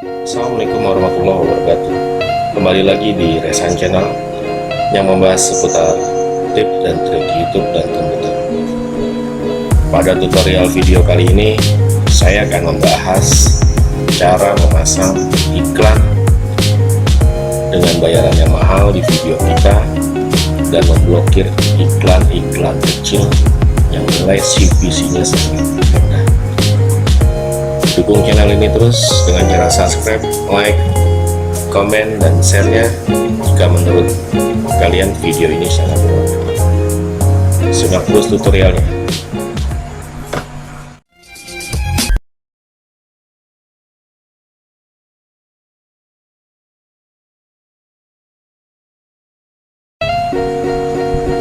Assalamualaikum warahmatullahi wabarakatuh. Kembali lagi di Resan Channel yang membahas seputar tips dan trik YouTube dan komputer. Pada tutorial video kali ini saya akan membahas cara memasang iklan dengan bayaran yang mahal di video kita dan memblokir iklan-iklan kecil yang nilai CPC-nya sangat rendah. Dukung channel ini terus dengan cara subscribe, like, komen, dan share-nya jika menurut kalian video ini sangat bermanfaat. Simak terus tutorialnya.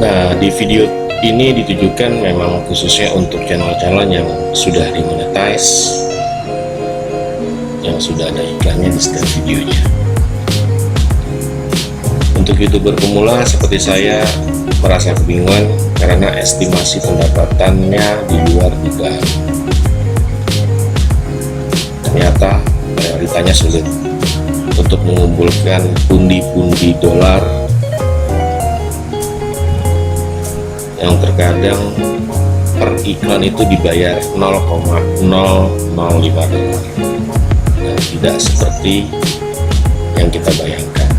Nah, di video ini ditujukan memang khususnya untuk channel-channel yang sudah dimonetize, yang sudah ada iklannya di setiap videonya. Untuk YouTuber pemula seperti saya merasa kebingungan karena estimasi pendapatannya di luar dugaan. Ternyata realitanya sulit untuk mengumpulkan pundi-pundi dolar yang terkadang per iklan itu dibayar 0,005 dolar. Nah, tidak seperti yang kita bayangkan.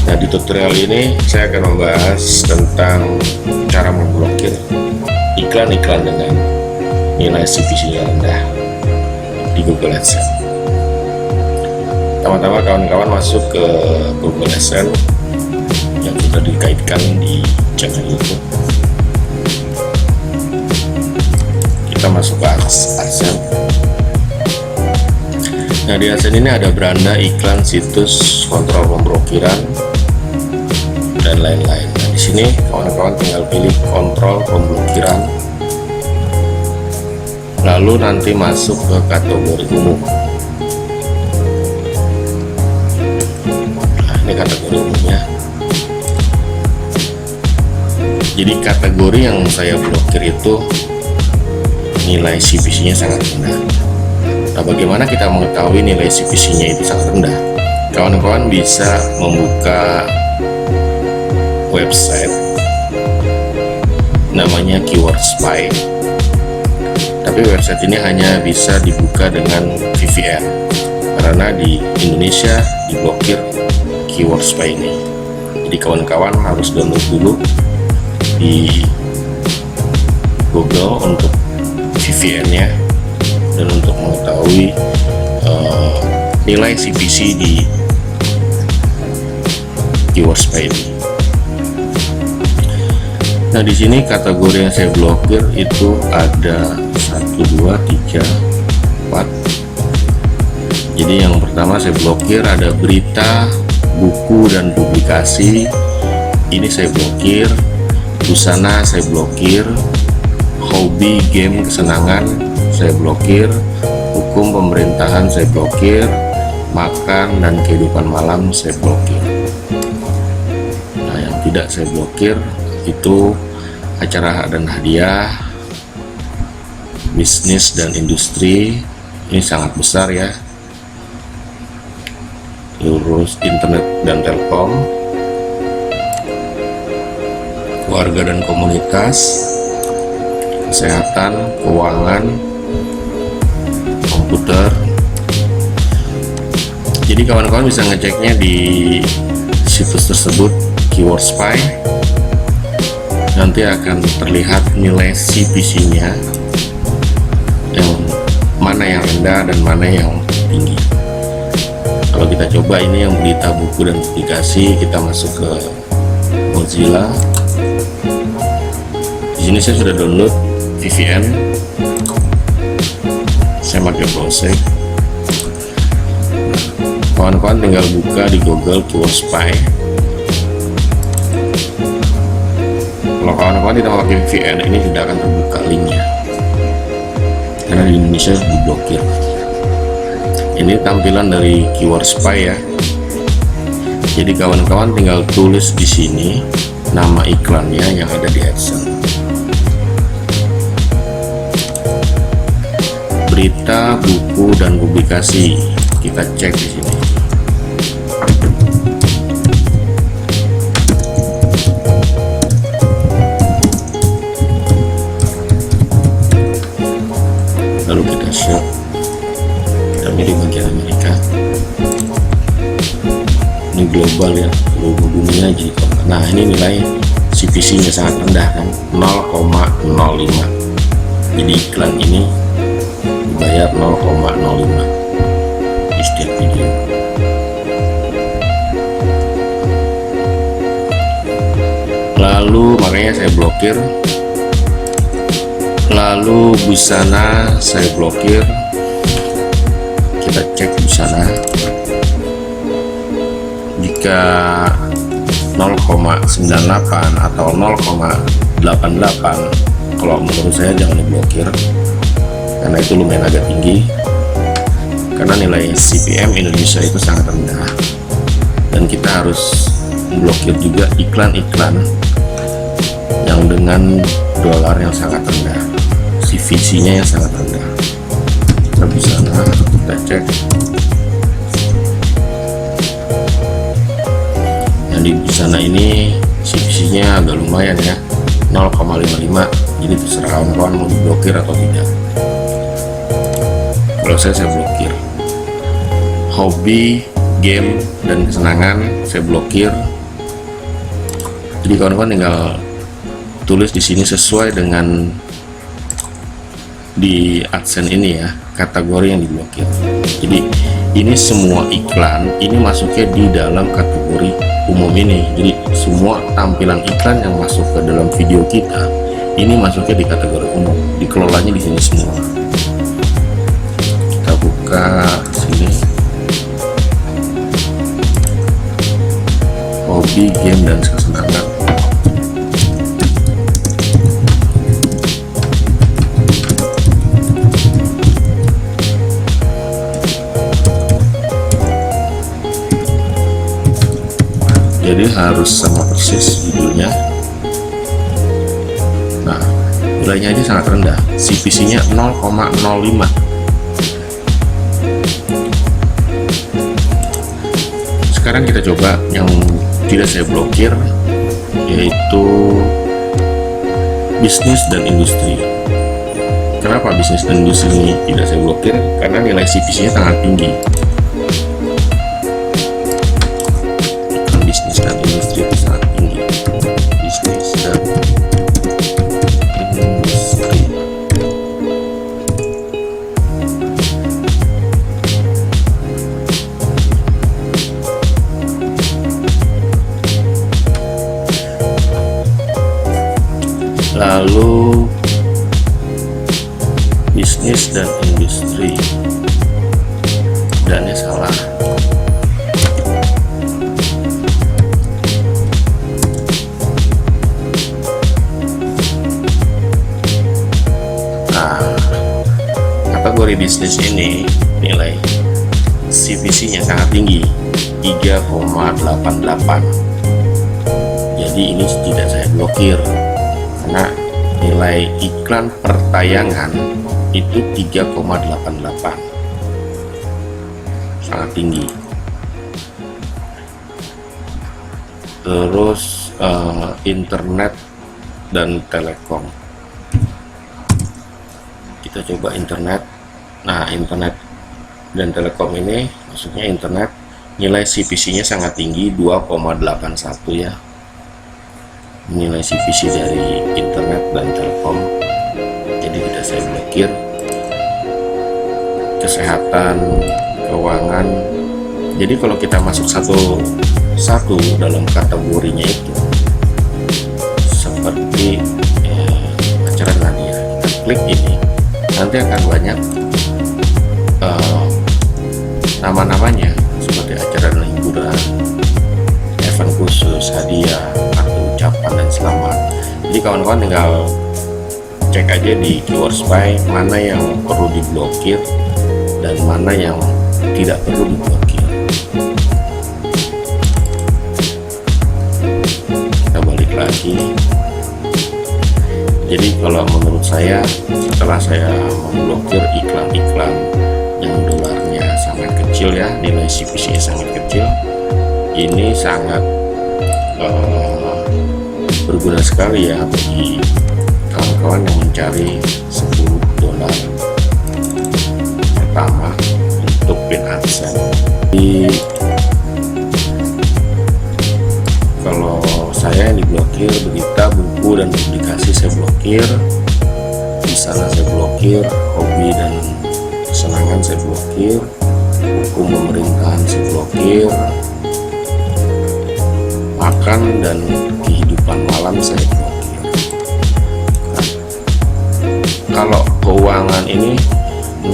Nah, di tutorial ini saya akan membahas tentang cara memblokir iklan-iklan dengan nilai CPC-nya rendah di Google AdSense. Pertama-tama kawan-kawan masuk ke Google AdSense yang sudah dikaitkan di channel YouTube. Kita masuk ke AdSense. Nah, di AdSense ini ada beranda iklan, situs, kontrol pemblokiran, dan lain-lain. Nah, di sini kawan-kawan tinggal pilih kontrol pemblokiran, lalu nanti masuk ke kategori umum. Nah, ini kategori umumnya. Jadi kategori yang saya blokir itu nilai CPC-nya sangat rendah. Nah, bagaimana kita mengetahui nilai CPC-nya itu sangat rendah? Kawan-kawan bisa membuka website namanya Keyword Spy, tapi website ini hanya bisa dibuka dengan VPN karena di Indonesia diblokir Keyword Spy ini. Jadi kawan-kawan harus download dulu di Google untuk VPN-nya dan untuk mengetahui nilai CPC di Keyword Spy ini. Nah, di sini kategori yang saya blokir itu ada 1, 2, 3, 4. Jadi yang pertama saya blokir ada berita, buku, dan publikasi. Ini saya blokir. Busana saya blokir. Hobi, game, kesenangan saya blokir. Hukum pemerintahan saya blokir. Makan dan kehidupan malam saya blokir. Nah, yang tidak saya blokir itu acara dan hadiah, bisnis dan industri. Ini sangat besar ya. Terus internet dan telkom, keluarga dan komunitas, kesehatan, keuangan, komputer. Jadi kawan-kawan bisa ngeceknya di situs tersebut, Keyword Spy. Nanti akan terlihat nilai CPC-nya yang mana yang rendah dan mana yang tinggi. Kalau kita coba ini yang berita, buku, dan publikasi, kita masuk ke Mozilla. Di sini saya sudah download VPN. Saya pakai browser. Kawan-kawan tinggal buka di Google Keyword Spy. Kalau kawan-kawan tidak pakai VPN, ini tidak akan terbuka linknya karena di Indonesia diblokir. Ini tampilan dari Keyword Spy ya. Jadi kawan-kawan tinggal tulis di sini nama iklannya yang ada di AdSense. Kita buku dan publikasi, kita cek di sini. Lalu kita share, kita milih bagian Amerika. Ini global ya, seluruh dunia aja. Nah ini nilai CPC nya sangat rendah kan, 0,05. Jadi iklan ini dibayar 0,05 di setiap video. Lalu makanya saya blokir. Lalu busana saya blokir. Kita cek busana. Jika 0,98 atau 0,88, kalau menurut saya jangan diblokir, karena itu lumayan agak tinggi, karena nilai CPM Indonesia itu sangat rendah, dan kita harus blokir juga iklan-iklan yang dengan dolar yang sangat rendah, CPC nya yang sangat rendah. Kita bisa kita cek. Di sana ini CPC nya agak lumayan ya, 0,55. Jadi terserah kawan-kawan mau diblokir atau tidak. Kalau saya blokir. Hobi, game, dan kesenangan saya blokir. Jadi kawan-kawan tinggal tulis di sini sesuai dengan di AdSense ini ya, kategori yang diblokir. Jadi ini semua iklan ini masuknya di dalam kategori umum ini. Jadi semua tampilan iklan yang masuk ke dalam video kita ini masuknya di kategori umum, dikelolanya di sini semua. Kita buka sini, hobi, game, dan kesenangan. Jadi harus sama persis judulnya. Nah, nilainya aja sangat rendah, CPC nya 0,05. Sekarang kita coba yang tidak saya blokir, yaitu bisnis dan industri. Kenapa bisnis dan industri ini tidak saya blokir? Karena nilai CPC nya sangat tinggi. Bisnis dan industri itu sangat tinggi. Bisnis dan industri. Lalu bisnis dan industri, dannya salah. Kategori bisnis ini nilai CPC nya sangat tinggi, 3,88. Jadi ini tidak saya blokir karena nilai iklan per tayangan itu 3,88, sangat tinggi. Terus internet dan telekom, kita coba internet. Nah, internet dan telekom ini maksudnya internet, nilai CPC nya sangat tinggi, 2,81 ya, nilai CPC dari internet dan telekom. Jadi tidak saya blokir. Kesehatan, keuangan, jadi kalau kita masuk satu dalam kategorinya itu seperti acara Nadia, kita klik ini, nanti akan banyak nama-namanya seperti acara dan hiburan, event khusus, hadiah, kartu ucapan, dan selamat. Jadi kawan-kawan tinggal cek aja di keyword spy mana yang perlu diblokir dan mana yang tidak perlu diblokir. Kita balik lagi. Jadi kalau menurut saya, setelah saya memblokir iklan-iklan yang dolarnya sangat kecil ya, nilai CPC-nya sangat kecil, ini sangat berguna sekali ya bagi kawan-kawan yang mencari $10 pertama untuk pin AdSense. Jadi kalau saya yang diblokir, berita, buku, dan publikasi saya blokir, di sana saya blokir, hobi dan kesenangan saya blokir, hukum pemerintahan saya blokir, makan dan kehidupan malam saya blokir. Nah, kalau keuangan ini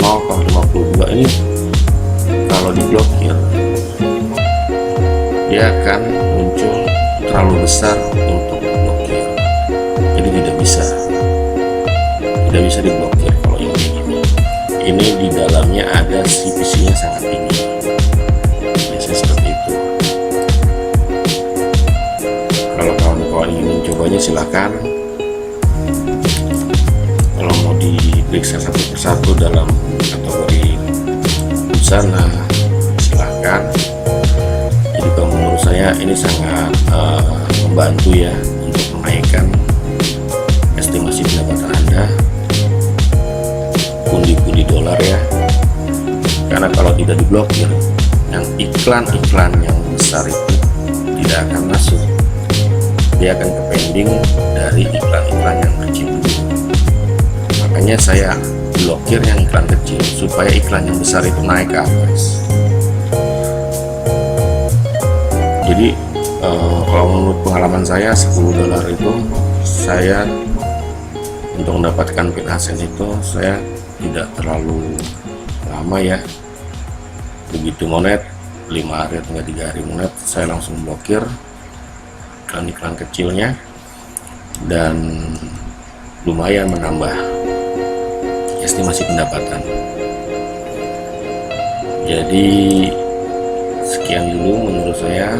0,52 ini kalau diblokir, dia akan muncul terlalu besar untuk diblokir, jadi tidak bisa diblokir. Kalau ini di dalamnya ada CPC-nya sangat tinggi, biasanya seperti itu. Kalau kawan-kawan ingin mencobanya silakan. Kalau mau diperiksa satu persatu dalam kategori busana silahkan. Jadi kalau menurut saya ini sangat membantu ya untuk menaikkan estimasi pendapatan Anda, pundi-pundi dolar ya. Karena kalau tidak diblokir, yang iklan-iklan yang besar itu tidak akan masuk, dia akan ke pending dari iklan-iklan yang kecil dulu. Makanya saya blokir yang iklan kecil supaya iklan yang besar itu naik ke atas. Jadi kalau menurut pengalaman saya $10 itu, saya untuk mendapatkan pin AdSense itu saya tidak terlalu lama ya. Begitu monet 5 hari atau 3 hari monet, saya langsung blokir iklan-iklan kecilnya, dan lumayan menambah estimasi pendapatan. Jadi sekian dulu menurut saya,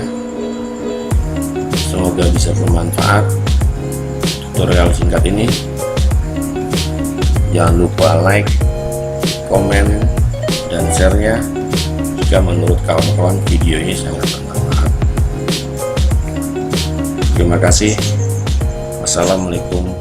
semoga bisa bermanfaat tutorial singkat ini. Jangan lupa like, komen, dan share-nya jika menurut kawan-kawan video ini sangat bermanfaat. Terima kasih. Wassalamualaikum